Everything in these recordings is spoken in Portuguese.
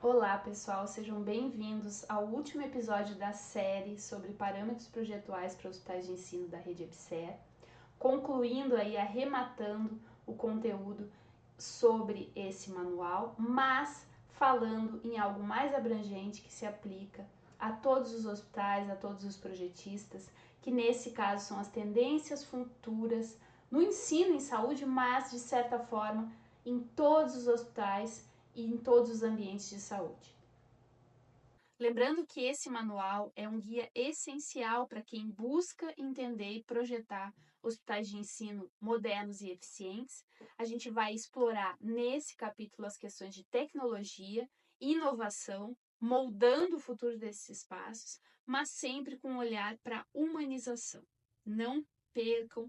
Olá, pessoal, sejam bem-vindos ao último episódio da série sobre parâmetros projetuais para hospitais de ensino da rede EBSER, concluindo aí, arrematando o conteúdo sobre esse manual, mas falando em algo mais abrangente que se aplica a todos os hospitais, a todos os projetistas, que nesse caso são as tendências futuras no ensino em saúde, mas de certa forma em todos os hospitais e em todos os ambientes de saúde. Lembrando que esse manual é um guia essencial para quem busca entender e projetar hospitais de ensino modernos e eficientes. A gente vai explorar nesse capítulo as questões de tecnologia, inovação, moldando o futuro desses espaços, mas sempre com um olhar para a humanização. Não percam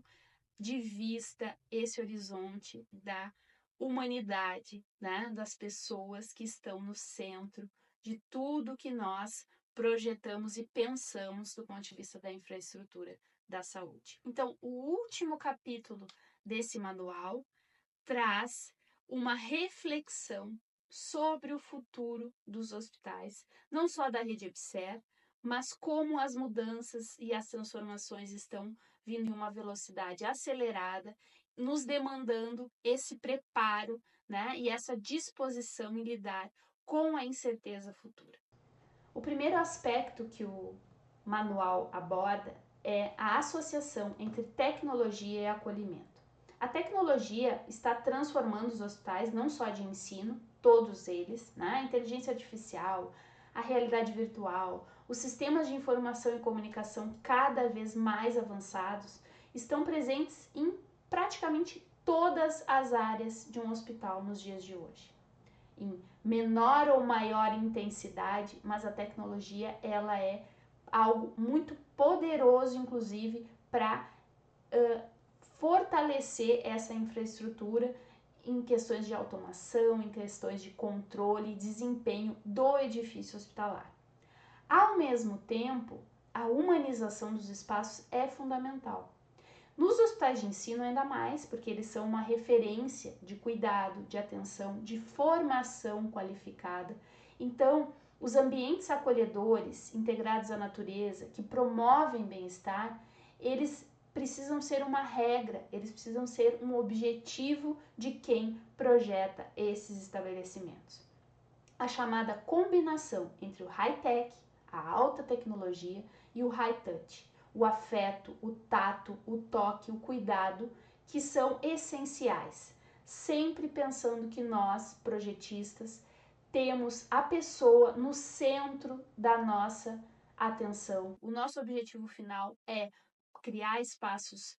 de vista esse horizonte da humanidade, né, das pessoas que estão no centro de tudo que nós projetamos e pensamos do ponto de vista da infraestrutura da saúde. Então, o último capítulo desse manual traz uma reflexão sobre o futuro dos hospitais, não só da rede EBSER, mas como as mudanças e as transformações estão vindo em uma velocidade acelerada, nos demandando esse preparo, né, e essa disposição em lidar com a incerteza futura. O primeiro aspecto que o manual aborda é a associação entre tecnologia e acolhimento. A tecnologia está transformando os hospitais, não só de ensino, todos eles, né? A inteligência artificial, a realidade virtual, os sistemas de informação e comunicação cada vez mais avançados estão presentes em praticamente todas as áreas de um hospital nos dias de hoje. Em menor ou maior intensidade, mas a tecnologia ela é algo muito poderoso, inclusive, para fortalecer essa infraestrutura em questões de automação, em questões de controle e desempenho do edifício hospitalar. Ao mesmo tempo, a humanização dos espaços é fundamental. Nos hospitais de ensino, ainda mais, porque eles são uma referência de cuidado, de atenção, de formação qualificada. Então, os ambientes acolhedores, integrados à natureza, que promovem bem-estar, eles precisam ser uma regra, eles precisam ser um objetivo de quem projeta esses estabelecimentos. A chamada combinação entre o high-tech, a alta tecnologia, e o high-touch, o afeto, o tato, o toque, o cuidado, que são essenciais. Sempre pensando que nós, projetistas, temos a pessoa no centro da nossa atenção. O nosso objetivo final é criar espaços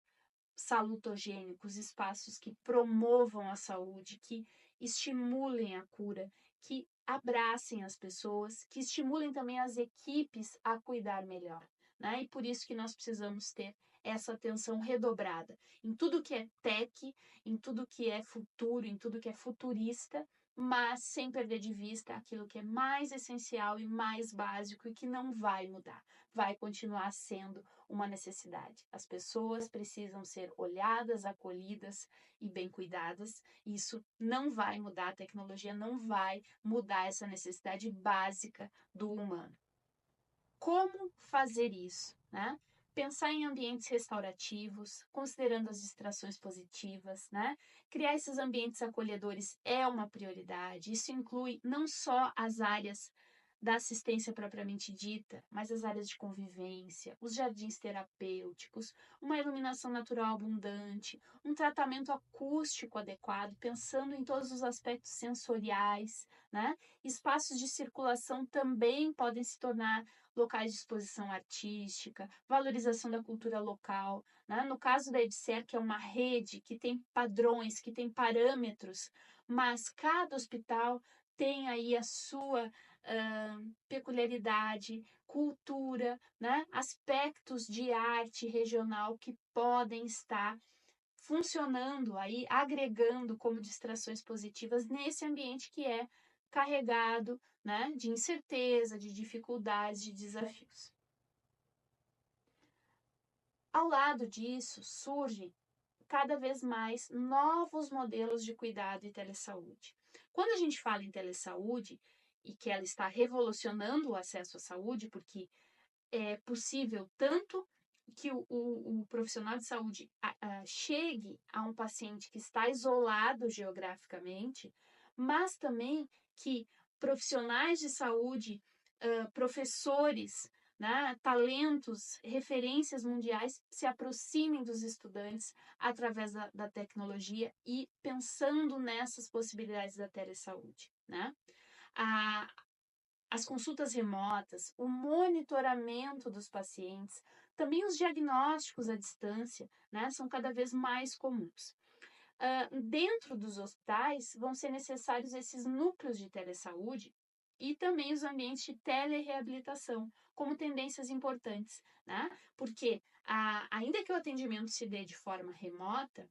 salutogênicos, espaços que promovam a saúde, que estimulem a cura, que abracem as pessoas, que estimulem também as equipes a cuidar melhor, né? E por isso que nós precisamos ter essa atenção redobrada em tudo que é tech, em tudo que é futuro, em tudo que é futurista, mas sem perder de vista aquilo que é mais essencial e mais básico e que não vai mudar, vai continuar sendo uma necessidade. As pessoas precisam ser olhadas, acolhidas e bem cuidadas. Isso não vai mudar, a tecnologia não vai mudar essa necessidade básica do humano. Como fazer isso, né? Pensar em ambientes restaurativos, considerando as distrações positivas, né? Criar esses ambientes acolhedores é uma prioridade. Isso inclui não só as áreas da assistência propriamente dita, mas as áreas de convivência, os jardins terapêuticos, uma iluminação natural abundante, um tratamento acústico adequado, pensando em todos os aspectos sensoriais, né? Espaços de circulação também podem se tornar locais de exposição artística, valorização da cultura local. Né? No caso da EBSER, que é uma rede que tem padrões, que tem parâmetros, mas cada hospital tem aí a sua peculiaridade, cultura, né? Aspectos de arte regional que podem estar funcionando aí, agregando como distrações positivas nesse ambiente que é carregado, né, de incerteza, de dificuldades, de desafios. Ao lado disso, surgem cada vez mais novos modelos de cuidado e telesaúde. Quando a gente fala em telesaúde, e que ela está revolucionando o acesso à saúde, porque é possível tanto que o profissional de saúde chegue a um paciente que está isolado geograficamente, mas também que profissionais de saúde, professores, né, talentos, referências mundiais se aproximem dos estudantes através da tecnologia e pensando nessas possibilidades da telesaúde, né? A, as consultas remotas, o monitoramento dos pacientes, também os diagnósticos à distância, né, são cada vez mais comuns. Dentro dos hospitais, vão ser necessários esses núcleos de telesaúde e também os ambientes de telereabilitação, como tendências importantes, né? Porque, ainda que o atendimento se dê de forma remota,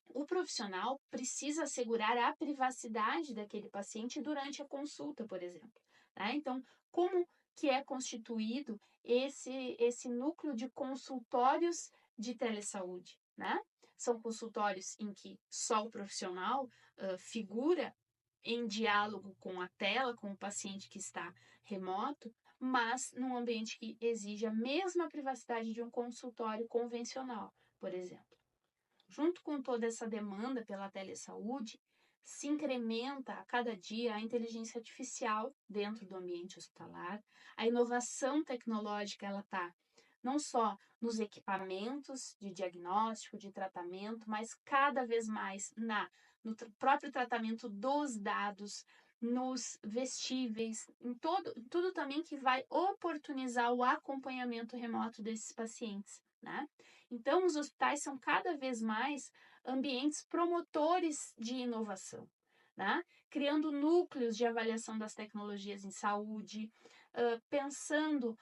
o profissional precisa assegurar a privacidade daquele paciente durante a consulta, por exemplo. Né? Então, como que é constituído esse núcleo de consultórios de telesaúde? Né? São consultórios em que só o profissional figura em diálogo com a tela, com o paciente que está remoto, mas num ambiente que exige a mesma privacidade de um consultório convencional, por exemplo. Junto com toda essa demanda pela telesaúde, se incrementa a cada dia a inteligência artificial dentro do ambiente hospitalar. A inovação tecnológica ela está não só nos equipamentos de diagnóstico, de tratamento, mas cada vez mais no próprio tratamento dos dados, nos vestíveis, em tudo também que vai oportunizar o acompanhamento remoto desses pacientes, né? Então, os hospitais são cada vez mais ambientes promotores de inovação, né? Criando núcleos de avaliação das tecnologias em saúde, pensando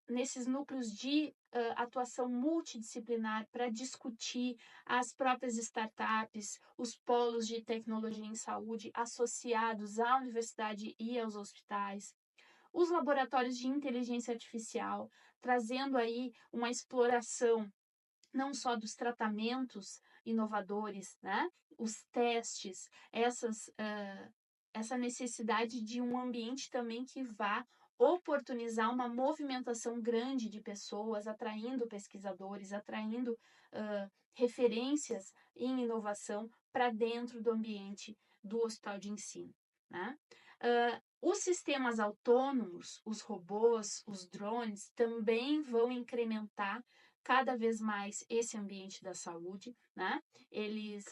nesses núcleos de atuação multidisciplinar para discutir as próprias startups, os polos de tecnologia em saúde associados à universidade e aos hospitais, os laboratórios de inteligência artificial, trazendo aí uma exploração não só dos tratamentos inovadores, né? Os testes, essa necessidade de um ambiente também que vá oportunizar uma movimentação grande de pessoas, atraindo pesquisadores, atraindo referências em inovação para dentro do ambiente do hospital de ensino. Né? Os sistemas autônomos, os robôs, os drones, também vão incrementar cada vez mais esse ambiente da saúde, né?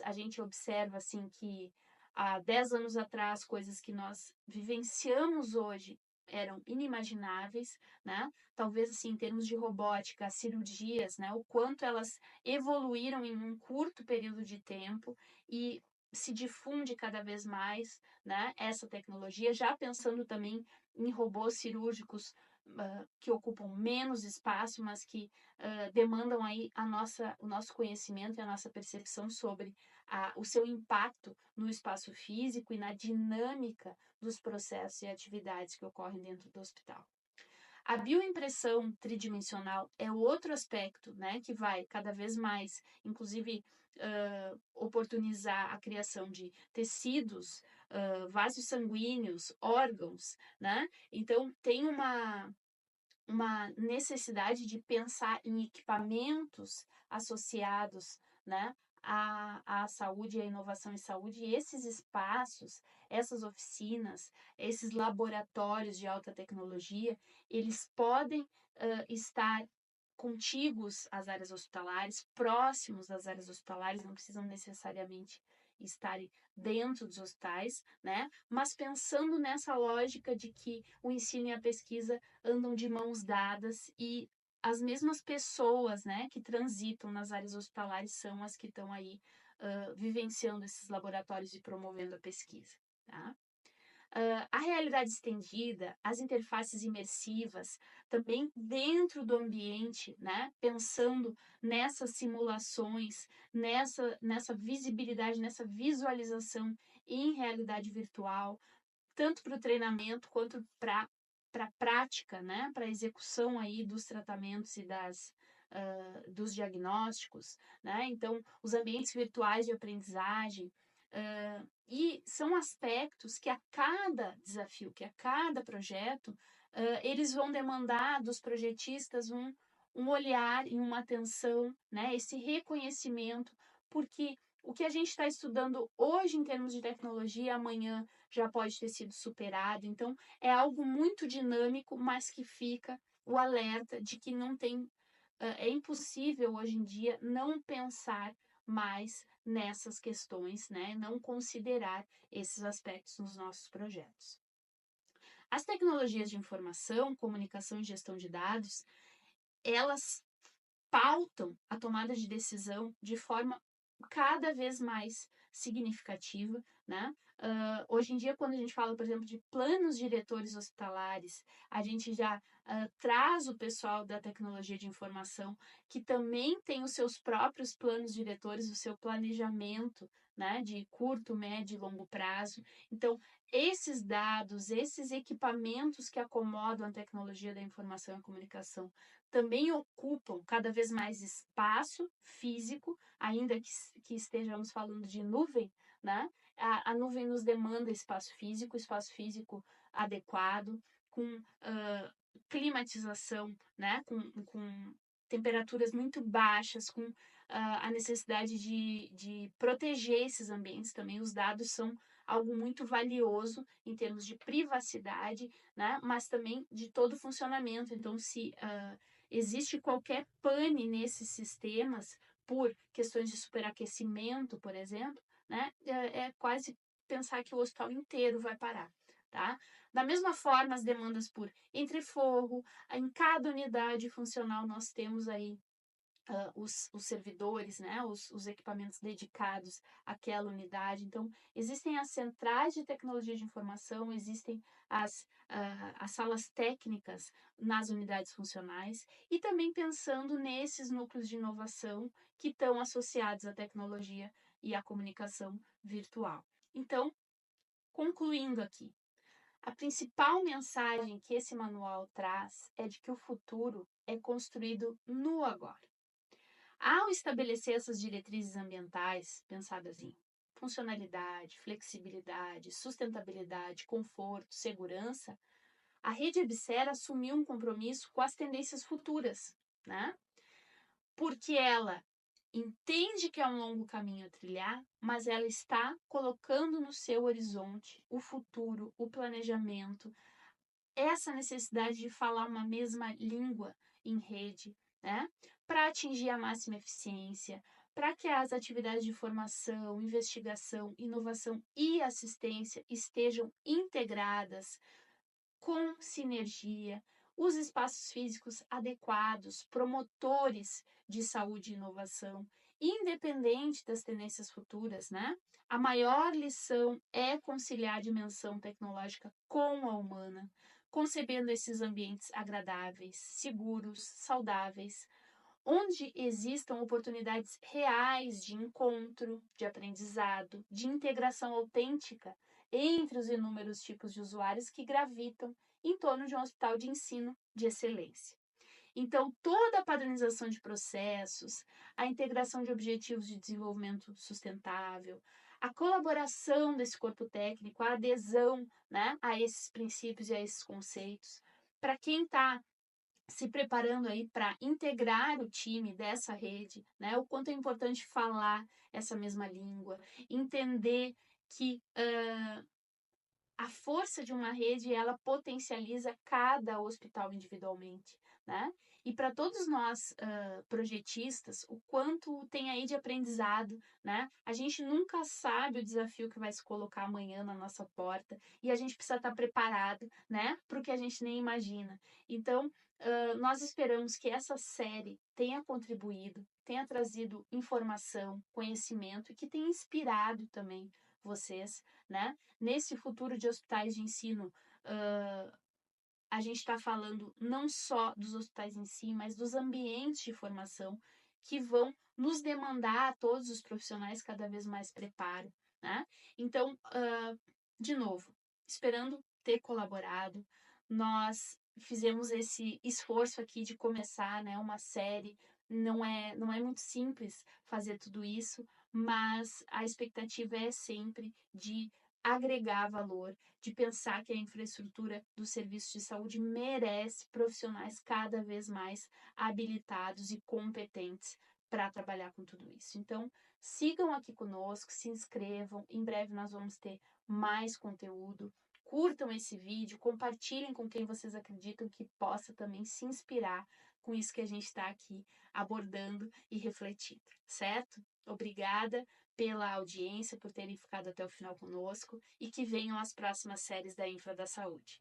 A gente observa assim que há 10 anos atrás, coisas que nós vivenciamos hoje eram inimagináveis, né? Talvez assim, em termos de robótica, cirurgias, né? O quanto elas evoluíram em um curto período de tempo e se difunde cada vez mais, né? Essa tecnologia, já pensando também em robôs cirúrgicos que ocupam menos espaço, mas que demandam aí o nosso conhecimento e a nossa percepção sobre o seu impacto no espaço físico e na dinâmica dos processos e atividades que ocorrem dentro do hospital. A bioimpressão tridimensional é outro aspecto, né, que vai cada vez mais, inclusive, oportunizar a criação de tecidos, vasos sanguíneos, órgãos, né? Então, tem uma necessidade de pensar em equipamentos associados, né, à saúde e à inovação em saúde, e esses espaços, essas oficinas, esses laboratórios de alta tecnologia, eles podem estar contíguos às áreas hospitalares, próximos das áreas hospitalares, não precisam necessariamente estarem dentro dos hospitais, né? Mas pensando nessa lógica de que o ensino e a pesquisa andam de mãos dadas e as mesmas pessoas, né, que transitam nas áreas hospitalares são as que estão aí vivenciando esses laboratórios e promovendo a pesquisa, tá? A realidade estendida, as interfaces imersivas, também dentro do ambiente, né? Pensando nessas simulações, nessa visibilidade, nessa visualização em realidade virtual, tanto para o treinamento quanto para a prática, né? Para a execução aí dos tratamentos e dos diagnósticos, né? Então, os ambientes virtuais de aprendizagem, E são aspectos que a cada desafio, que a cada projeto, eles vão demandar dos projetistas um olhar e uma atenção, né? Esse reconhecimento, porque o que a gente está estudando hoje em termos de tecnologia, amanhã já pode ter sido superado. Então, é algo muito dinâmico, mas que fica o alerta de que não tem, é impossível hoje em dia não pensar mais nessas questões, né? Não considerar esses aspectos nos nossos projetos. As tecnologias de informação, comunicação e gestão de dados, elas pautam a tomada de decisão de forma cada vez mais significativa, né? Hoje em dia, quando a gente fala, por exemplo, de planos diretores hospitalares, a gente já traz o pessoal da tecnologia de informação, que também tem os seus próprios planos diretores, o seu planejamento, né, de curto, médio e longo prazo. Então, esses dados, esses equipamentos que acomodam a tecnologia da informação e comunicação também ocupam cada vez mais espaço físico, ainda que estejamos falando de nuvem, né? A nuvem nos demanda espaço físico adequado, com climatização, né? Com temperaturas muito baixas, com a necessidade de proteger esses ambientes também. Os dados são algo muito valioso em termos de privacidade, né? Mas também de todo o funcionamento. Então, se existe qualquer pane nesses sistemas por questões de superaquecimento, por exemplo, né? É quase pensar que o hospital inteiro vai parar, tá? Da mesma forma, as demandas por entreforro, em cada unidade funcional nós temos aí os servidores, né, os equipamentos dedicados àquela unidade. Então, existem as centrais de tecnologia de informação, existem as salas técnicas nas unidades funcionais e também pensando nesses núcleos de inovação que estão associados à tecnologia e à comunicação virtual. Então, concluindo aqui, a principal mensagem que esse manual traz é de que o futuro é construído no agora. Ao estabelecer essas diretrizes ambientais, pensadas em funcionalidade, flexibilidade, sustentabilidade, conforto, segurança, a rede Ebsera assumiu um compromisso com as tendências futuras, né? Porque ela entende que é um longo caminho a trilhar, mas ela está colocando no seu horizonte o futuro, o planejamento, essa necessidade de falar uma mesma língua em rede, né? Para atingir a máxima eficiência, para que as atividades de formação, investigação, inovação e assistência estejam integradas com sinergia, os espaços físicos adequados, promotores de saúde e inovação, independente das tendências futuras, né? A maior lição é conciliar a dimensão tecnológica com a humana, concebendo esses ambientes agradáveis, seguros, saudáveis, onde existam oportunidades reais de encontro, de aprendizado, de integração autêntica entre os inúmeros tipos de usuários que gravitam em torno de um hospital de ensino de excelência. Então, toda a padronização de processos, a integração de objetivos de desenvolvimento sustentável, a colaboração desse corpo técnico, a adesão, né, a esses princípios e a esses conceitos, para quem está se preparando aí para integrar o time dessa rede, né? O quanto é importante falar essa mesma língua, entender que a força de uma rede ela potencializa cada hospital individualmente, né? E para todos nós projetistas, o quanto tem aí de aprendizado, né? A gente nunca sabe o desafio que vai se colocar amanhã na nossa porta e a gente precisa estar preparado, né? Para o que a gente nem imagina. Então, nós esperamos que essa série tenha contribuído, tenha trazido informação, conhecimento e que tenha inspirado também vocês, né? Nesse futuro de hospitais de ensino, a gente está falando não só dos hospitais em si, mas dos ambientes de formação que vão nos demandar a todos os profissionais cada vez mais preparo, né? Então, de novo, esperando ter colaborado, nós fizemos esse esforço aqui de começar, né, uma série. Não é muito simples fazer tudo isso, mas a expectativa é sempre de agregar valor, de pensar que a infraestrutura do serviço de saúde merece profissionais cada vez mais habilitados e competentes para trabalhar com tudo isso. Então, sigam aqui conosco, se inscrevam, em breve nós vamos ter mais conteúdo. Curtam esse vídeo, compartilhem com quem vocês acreditam que possa também se inspirar com isso que a gente está aqui abordando e refletindo, certo? Obrigada pela audiência, por terem ficado até o final conosco e que venham as próximas séries da Infra da Saúde.